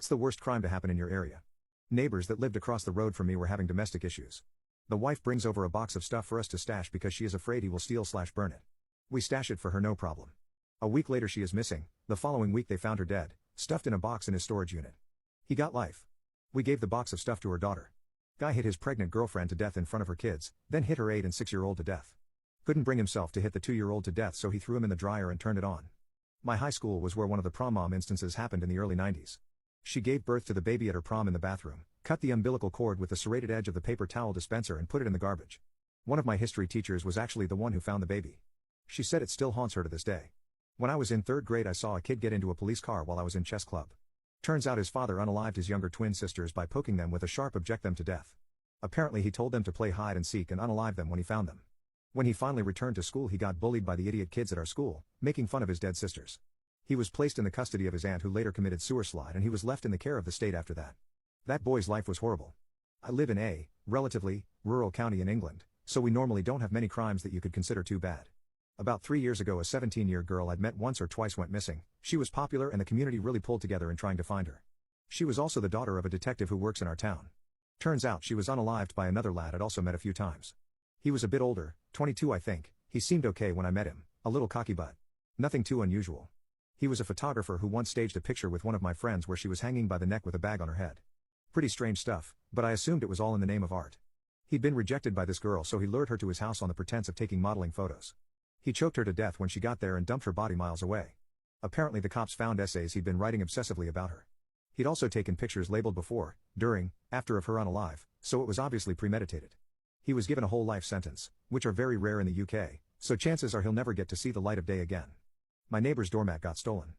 It's the worst crime to happen in your area. Neighbors that lived across the road from me were having domestic issues. The wife brings over a box of stuff for us to stash because she is afraid he will steal/burn it. We stash it for her, no problem. A week later she is missing. The following week they found her dead, stuffed in a box in his storage unit. He got life. We gave the box of stuff to her daughter. Guy hit his pregnant girlfriend to death in front of her kids, then hit her 8 and 6-year-old to death. Couldn't bring himself to hit the 2-year-old to death, so he threw him in the dryer and turned it on. My high school was where one of the prom mom instances happened in the early 90s. She gave birth to the baby at her prom in the bathroom, cut the umbilical cord with the serrated edge of the paper towel dispenser and put it in the garbage. One of my history teachers was actually the one who found the baby. She said it still haunts her to this day. When I was in 3rd grade I saw a kid get into a police car while I was in chess club. Turns out his father unalived his younger twin sisters by poking them with a sharp object them to death. Apparently he told them to play hide and seek and unalive them when he found them. When he finally returned to school he got bullied by the idiot kids at our school, making fun of his dead sisters. He was placed in the custody of his aunt who later committed suicide and he was left in the care of the state after that. That boy's life was horrible. I live in a, relatively, rural county in England, so we normally don't have many crimes that you could consider too bad. About 3 years ago a 17-year girl I'd met once or twice went missing. She was popular and the community really pulled together in trying to find her. She was also the daughter of a detective who works in our town. Turns out she was unalived by another lad I'd also met a few times. He was a bit older, 22 I think. He seemed okay when I met him, a little cocky but nothing too unusual. He was a photographer who once staged a picture with one of my friends where she was hanging by the neck with a bag on her head. Pretty strange stuff, but I assumed it was all in the name of art. He'd been rejected by this girl so he lured her to his house on the pretense of taking modeling photos. He choked her to death when she got there and dumped her body miles away. Apparently the cops found essays he'd been writing obsessively about her. He'd also taken pictures labeled before, during, after of her unalive, so it was obviously premeditated. He was given a whole life sentence, which are very rare in the UK, so chances are he'll never get to see the light of day again. My neighbor's doormat got stolen.